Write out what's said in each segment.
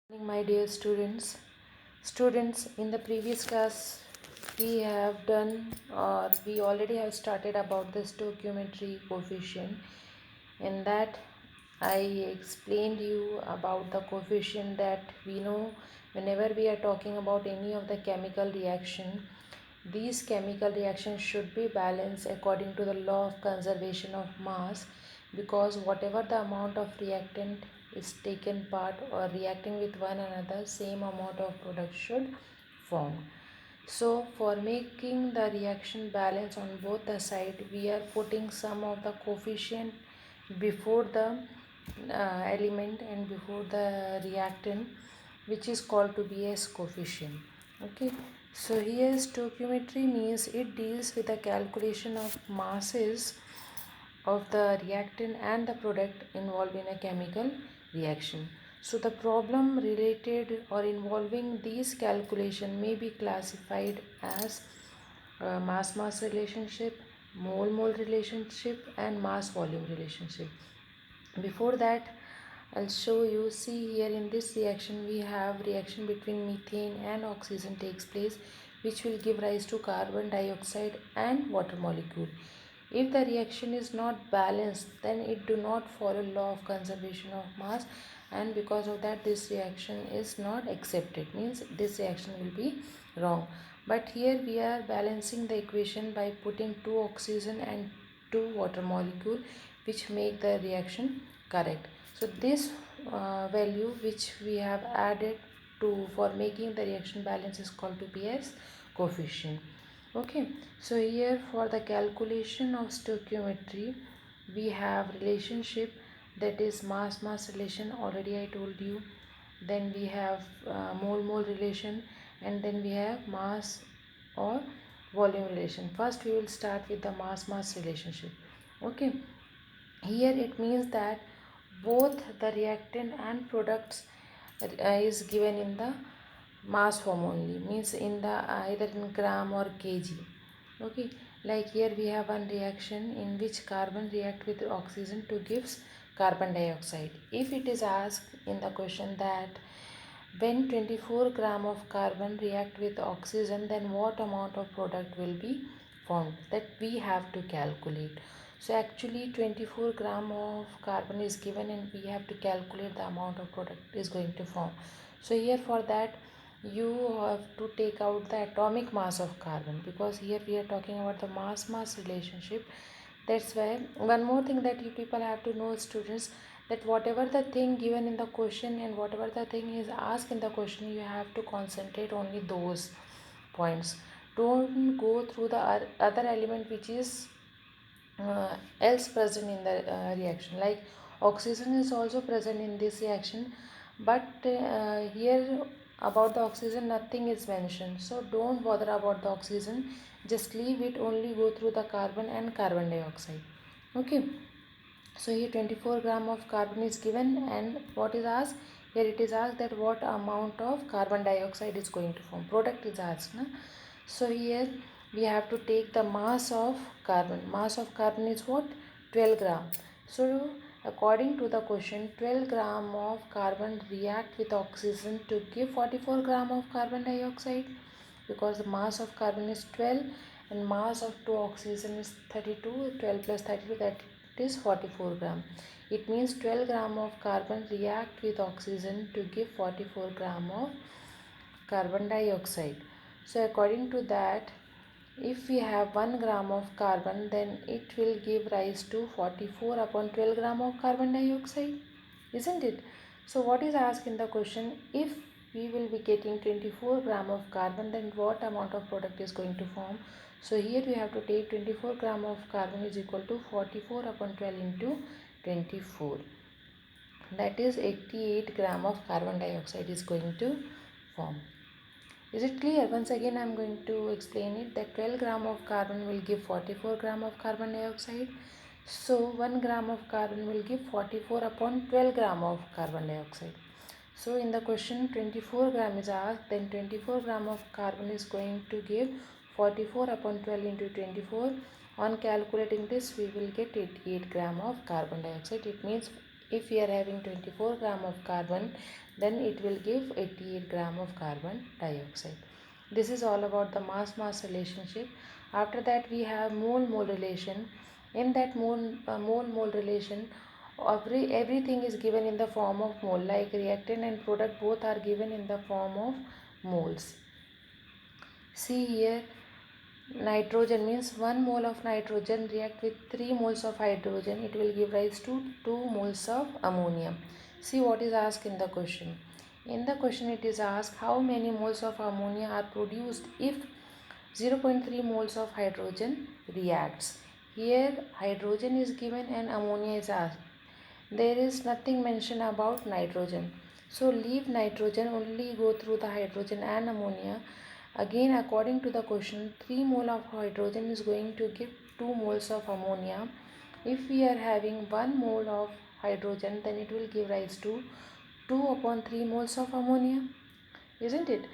Morning, my dear students, in the previous class we have done or we already have started about the stoichiometry coefficient. In that I explained you about the coefficient that we know whenever we are talking about any of the chemical reaction, these chemical reactions should be balanced according to the law of conservation of mass, because whatever the amount of reactant is taken part or reacting with one another, same amount of product should form. So for making the reaction balance on both the side, we are putting some of the coefficient before the element and before the reactant, which is called to be as coefficient. Okay, so here stoichiometry means it deals with the calculation of masses of the reactant and the product involved in a chemical reaction. So the problem related or involving these calculation may be classified as mass-mass relationship, mole-mole relationship and mass-volume relationship. Before that, I'll show you. See here, in this reaction we have reaction between methane and oxygen takes place, which will give rise to carbon dioxide and water molecule. If the reaction is not balanced, then it do not follow law of conservation of mass, and because of that this reaction is not accepted, means this reaction will be wrong. But here we are balancing the equation by putting 2 oxygen and 2 water molecule, which make the reaction correct. So this value which we have added to for making the reaction balance is called to be as coefficient. Okay, so here for the calculation of stoichiometry we have relationship, that is mass relation, already I told you. Then we have mole relation, and then we have mass or volume relation. First we will start with the mass relationship. Okay, here it means that both the reactant and products is given in the mass form only, means in the either in gram or kg. Okay, like here we have one reaction in which carbon react with oxygen to gives carbon dioxide. If it is asked in the question that when 24 gram of carbon react with oxygen, then what amount of product will be formed, that we have to calculate. So actually 24 gram of carbon is given and we have to calculate the amount of product is going to form. So here for that you have to take out the atomic mass of carbon, because here we are talking about the mass relationship. That's why one more thing that you people have to know, students, that whatever the thing given in the question and whatever the thing is asked in the question, you have to concentrate only those points. Don't go through the other element which is else present in the reaction. Like oxygen is also present in this reaction, but here about the oxygen nothing is mentioned, so don't bother about the oxygen, just leave it, only go through the carbon and carbon dioxide. Okay, so here 24 gram of carbon is given, and what is asked here, it is asked that what amount of carbon dioxide is going to form, product is asked, na? So here we have to take the mass of carbon. Mass of carbon is what? 12 gram. So according to the question, 12 gram of carbon react with oxygen to give 44 gram of carbon dioxide, because the mass of carbon is 12 and mass of 2 oxygen is 32. 12 plus 32, that is 44 gram. It means 12 gram of carbon react with oxygen to give 44 gram of carbon dioxide. So according to that, if we have 1 gram of carbon, then it will give rise to 44 upon 12 gram of carbon dioxide, isn't it? So what is asked in the question, if we will be getting 24 gram of carbon, then what amount of product is going to form? So here we have to take 24 gram of carbon is equal to 44 upon 12 into 24, that is 88 gram of carbon dioxide is going to form. Is it clear? Once again I am going to explain it, that 12 gram of carbon will give 44 gram of carbon dioxide. So 1 gram of carbon will give 44 upon 12 gram of carbon dioxide. So in the question 24 gram is asked, then 24 gram of carbon is going to give 44 upon 12 into 24. On calculating this we will get 88 gram of carbon dioxide. It means If we are having 24 gram of carbon, then it will give 88 gram of carbon dioxide. This is all about the mass-mass relationship. After that we have mole-mole relation. In that mole-mole relation, everything is given in the form of mole, like reactant and product both are given in the form of moles. See here, nitrogen means 1 mole of nitrogen react with 3 moles of hydrogen. It will give rise to 2 moles of ammonia. See what is asked in the question. In the question it is asked how many moles of ammonia are produced if 0.3 moles of hydrogen reacts. Here hydrogen is given and ammonia is asked. There is nothing mentioned about nitrogen. So leave nitrogen, only go through the hydrogen and ammonia. Again, according to the question, 3 mole of hydrogen is going to give 2 moles of ammonia. If we are having 1 mole of hydrogen, then it will give rise to 2 upon 3 moles of ammonia, isn't it?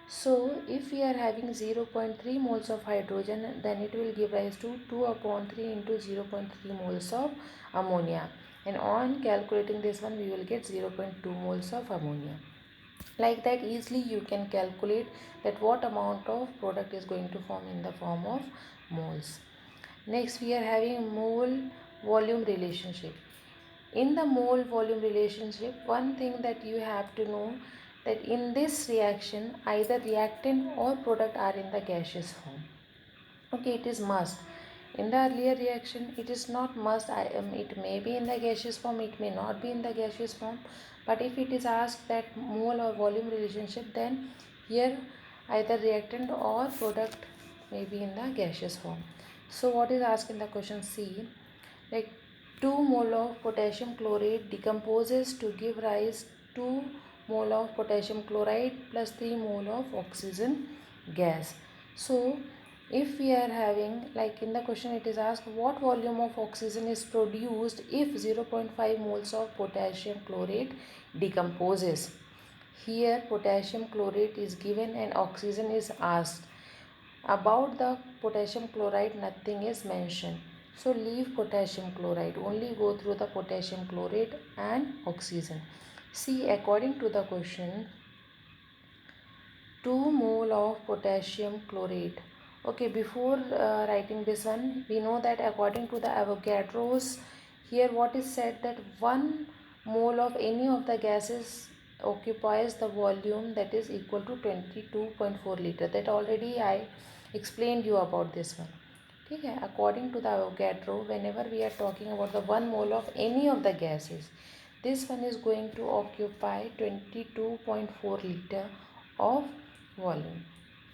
So if we are having 0.3 moles of hydrogen, then it will give rise to 2 upon 3 into 0.3 moles of ammonia. And on calculating this one, we will get 0.2 moles of ammonia. Like that, easily you can calculate that what amount of product is going to form in the form of moles. Next, we are having mole volume relationship. In the mole volume relationship, one thing that you have to know, that in this reaction either reactant or product are in the gaseous form. Okay, it is must. In the earlier reaction it is not must. It may be in the gaseous form, it may not be in the gaseous form. But if it is asked that mole or volume relationship, then here either reactant or product may be in the gaseous form. So what is asked in the question C, like 2 mole of potassium chlorate decomposes to give rise 2 mole of potassium chloride plus 3 mole of oxygen gas. So if we are having, like in the question it is asked what volume of oxygen is produced if 0.5 moles of potassium chlorate decomposes. Here potassium chlorate is given and oxygen is asked. About the potassium chloride nothing is mentioned. So leave potassium chloride, only go through the potassium chlorate and oxygen. See, according to the question, 2 mole of potassium chlorate. Okay, before writing this one, we know that according to the Avogadro's, here what is said, that 1 mole of any of the gases occupies the volume that is equal to 22.4 liter. That already I explained you about this one. Okay, according to the Avogadro, whenever we are talking about the 1 mole of any of the gases, this one is going to occupy 22.4 liter of volume.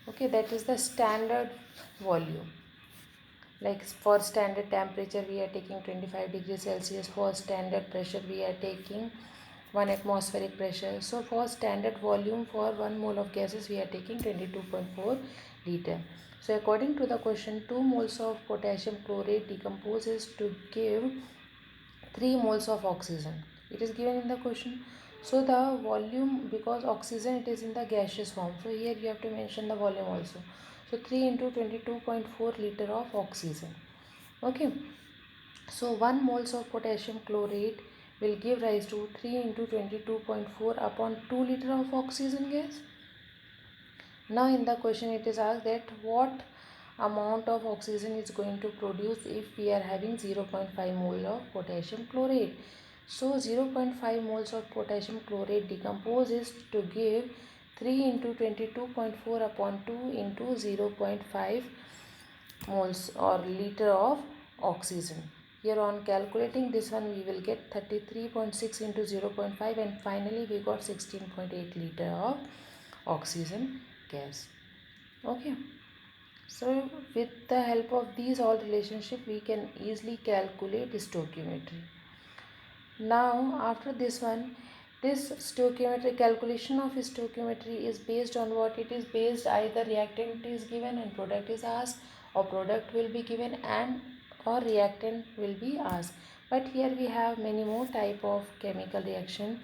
Okay, that is the standard volume. Like for standard temperature we are taking 25 degrees Celsius, for standard pressure we are taking 1 atmospheric pressure. So for standard volume for 1 mole of gases we are taking 22.4 liter. So according to the question, 2 moles of potassium chlorate decomposes to give 3 moles of oxygen. It is given in the question. So the volume, because oxygen it is in the gaseous form, so here you have to mention the volume also. So 3 into 22.4 liter of oxygen. Okay, so 1 moles of potassium chlorate will give rise to 3 into 22.4 upon 2 liter of oxygen gas. Now in the question it is asked that what amount of oxygen is going to produce if we are having 0.5 mole of potassium chlorate. So 0.5 moles of potassium chlorate decomposes to give 3 into 22.4 upon 2 into 0.5 moles or liter of oxygen. Here on calculating this one we will get 33.6 into 0.5 and finally we got 16.8 liter of oxygen gas. Okay, so with the help of these all relationship we can easily calculate stoichiometry. Now after this one, this stoichiometry, calculation of stoichiometry is based on what? It is based either reactant is given and product is asked, or product will be given and or reactant will be asked. But here we have many more type of chemical reaction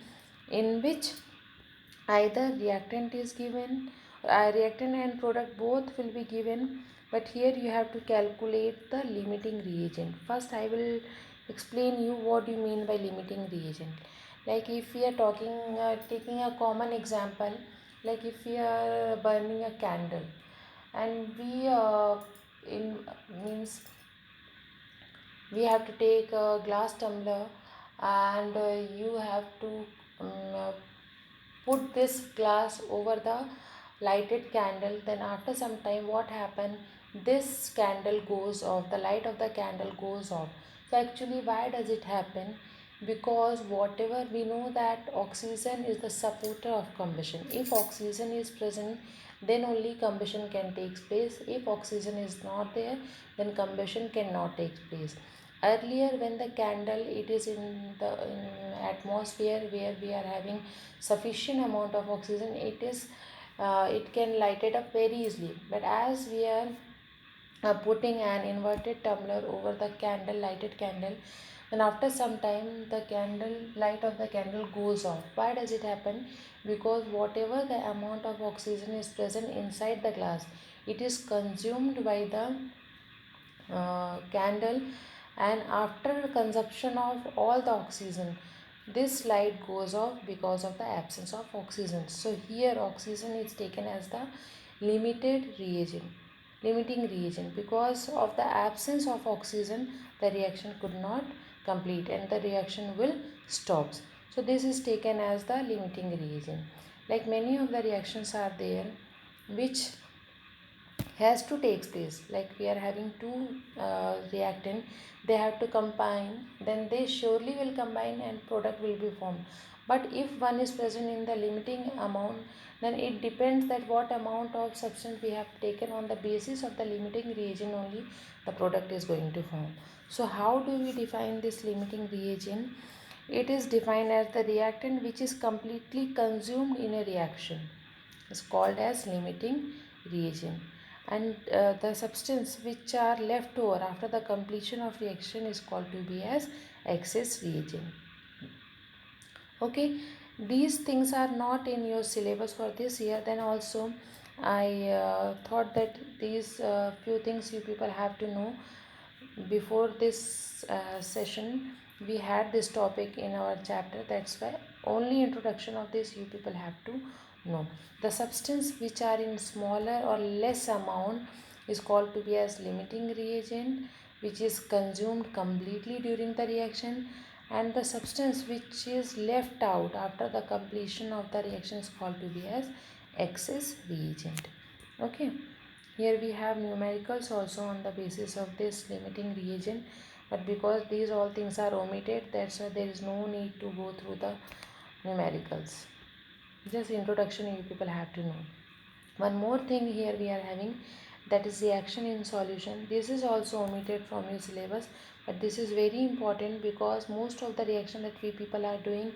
in which either reactant is given, reactant and product both will be given, but here you have to calculate the limiting reagent. First I will explain you what you mean by limiting reagent. Like if we are taking a common example, like if we are burning a candle and we in means we have to take a glass tumbler and you have to um, put this glass over the lighted candle. Then after some time what happen, this candle goes off, the light of the candle goes off. So actually why does it happen? Because whatever we know that oxygen is the supporter of combustion. If oxygen is present, then only combustion can take place. If oxygen is not there, then combustion cannot take place. Earlier when the candle it is in atmosphere where we are having sufficient amount of oxygen, it can light it up very easily. But as we are putting an inverted tumbler over the candle, lighted candle, then after some time the candle light of the candle goes off. Why does it happen? Because whatever the amount of oxygen is present inside the glass, it is consumed by the candle, and after consumption of all the oxygen, this light goes off because of the absence of oxygen. So here oxygen is taken as the limiting reagent. Because of the absence of oxygen, the reaction could not complete and the reaction will stop. So this is taken as the limiting reagent. Like many of the reactions are there which has to take place. Like we are having two reactant, they have to combine, then they surely will combine and product will be formed. But if one is present in the limiting amount, then it depends that what amount of substance we have taken. On the basis of the limiting reagent only the product is going to form. So how do we define this limiting reagent? It is defined as the reactant which is completely consumed in a reaction is called as limiting reagent, and the substance which are left over after the completion of reaction is called to be as excess reagent. Okay, these things are not in your syllabus for this year. Then also I thought that these few things you people have to know. Before this session we had this topic in our chapter, that's why only introduction of this you people have to know. The substance which are in smaller or less amount is called to be as limiting reagent, which is consumed completely during the reaction, and the substance which is left out after the completion of the reaction is called to be as excess reagent. Okay, here we have numericals also on the basis of this limiting reagent, but because these all things are omitted, that's why there is no need to go through the numericals. Just introduction you people have to know. One more thing here we are having, that is reaction in solution. This is also omitted from your syllabus, but this is very important because most of the reaction that we people are doing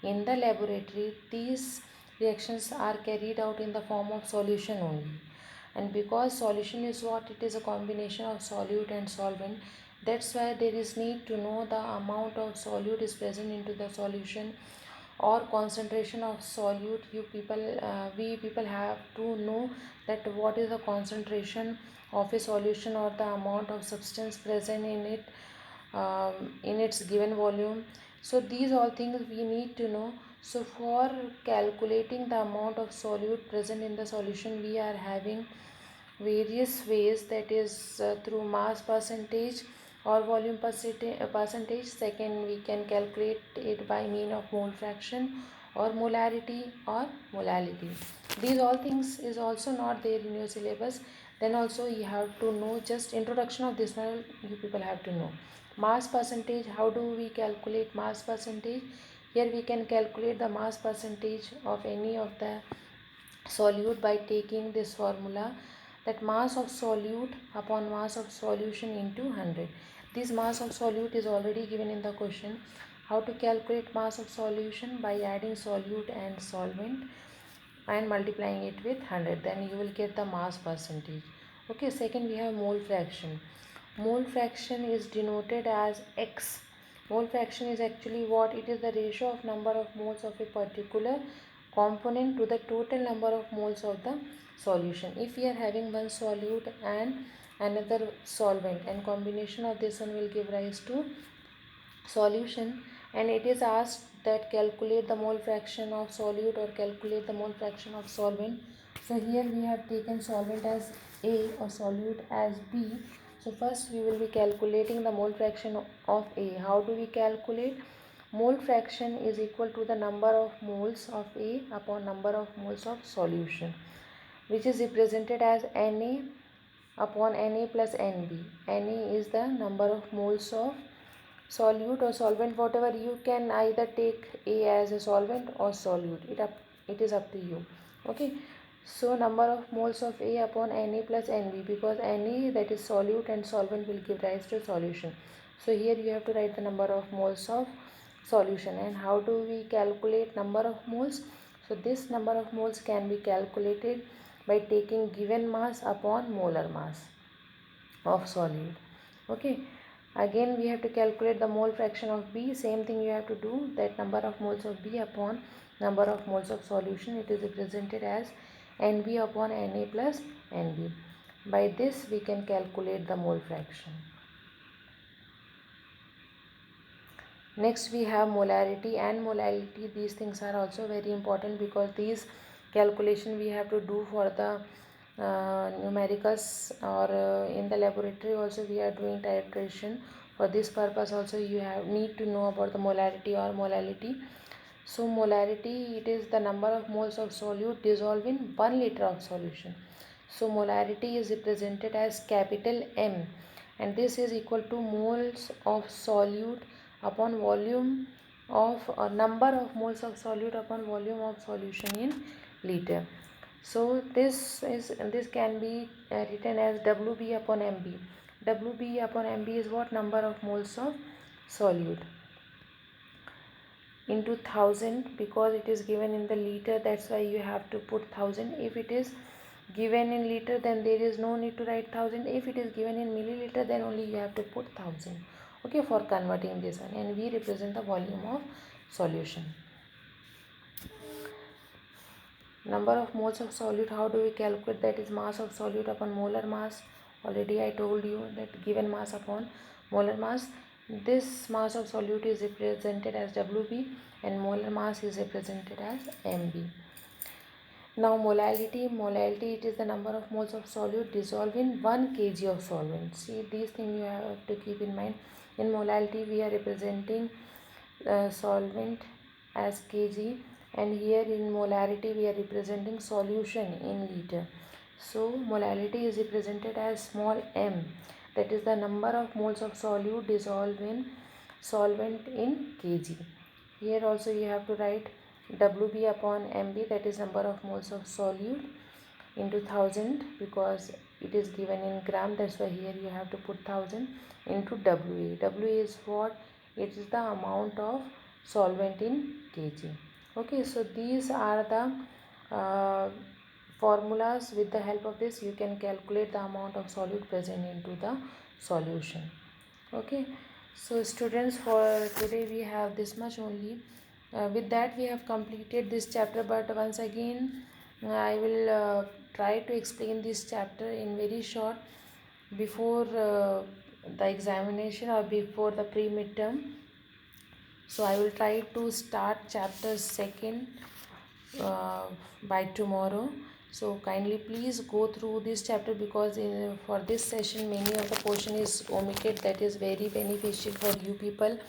in the laboratory, these reactions are carried out in the form of solution only. And because solution is what, it is a combination of solute and solvent, that's why there is need to know the amount of solute is present into the solution or concentration of solute. We people have to know that what is the concentration of a solution or the amount of substance present in it, in its given volume. So these all things we need to know. So for calculating the amount of solute present in the solution, we are having various ways, that is through mass percentage or volume percentage. Second, we can calculate it by mean of mole fraction or molarity or molality. These all things is also not there in your syllabus. Then also you have to know, just introduction of this one you people have to know. Mass percentage, how do we calculate mass percentage? Here we can calculate the mass percentage of any of the solute by taking this formula, that mass of solute upon mass of solution into 100. This mass of solute is already given in the question. How to calculate mass of solution? By adding solute and solvent and multiplying it with 100, then you will get the mass percentage. Okay, second we have mole fraction. Mole fraction is denoted as X. Mole fraction is actually what? It is the ratio of number of moles of a particular component to the total number of moles of the solution. If we are having one solute and another solvent, and combination of this one will give rise to solution, and it is asked that calculate the mole fraction of solute or calculate the mole fraction of solvent. So here we have taken solvent as A or solute as B. So first we will be calculating the mole fraction of A. How do we calculate? Mole fraction is equal to the number of moles of A upon number of moles of solution, which is represented as Na upon Na plus Nb. Na is the number of moles of solute or solvent, whatever. You can either take A as a solvent or solute, it is up to you. Okay, so number of moles of A upon Na plus Nb, because Na, that is solute, and solvent will give rise to solution. So here you have to write the number of moles of solution. And how do we calculate number of moles? So this number of moles can be calculated by taking given mass upon molar mass of solute. Okay, again we have to calculate the mole fraction of B. Same thing you have to do, that number of moles of B upon number of moles of solution, it is represented as Nb upon Na plus Nb. By this we can calculate the mole fraction. Next we have molarity and molality. These things are also very important, because these calculation we have to do for the numericals, or in the laboratory also we are doing titration. For this purpose also you need to know about the molarity or molality. So molarity, it is the number of moles of solute dissolved in 1 liter of solution. So molarity is represented as capital M, and this is equal to moles of solute upon volume of number of moles of solute upon volume of solution in liter. So this can be written as Wb upon Mb. Wb upon Mb is what? Number of moles of solute into 1000, because it is given in the liter, that's why you have to put 1000. If it is given in liter, then there is no need to write 1000. If it is given in milliliter, then only you have to put 1000. Okay, for converting this one. And we represent the volume of solution. Number of moles of solute, how do we calculate? That is mass of solute upon molar mass. Already I told you that given mass upon molar mass. This mass of solute is represented as Wb, and molar mass is represented as Mb. Now molality, it is the number of moles of solute dissolved in 1 kg of solvent. See, these things you have to keep in mind. In molality we are representing solvent as kg, and here in molarity we are representing solution in liter. So molality is represented as small m, that is the number of moles of solute dissolved in solvent in kg. Here also you have to write Wb upon Mb, that is number of moles of solute, into 1000, because it is given in gram, that's why here you have to put 1000, into Wa. Wa is what? It is the amount of solvent in kg. Okay, so these are the formulas. With the help of this you can calculate the amount of solute present into the solution. Okay, so students, for today we have this much only. With that we have completed this chapter, but once again I will try to explain this chapter in very short before the examination or before the pre-midterm. So I will try to start chapter 2 by tomorrow. So kindly please go through this chapter, because for this session many of the portion is omitted. That is very beneficial for you people,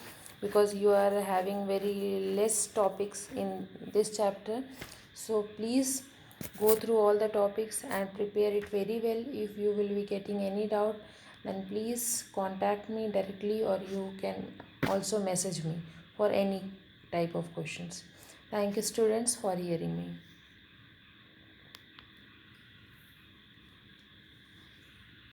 because you are having very less topics in this chapter. So please go through all the topics and prepare it very well. If you will be getting any doubt, then please contact me directly, or you can also message me for any type of questions. Thank you students for hearing me.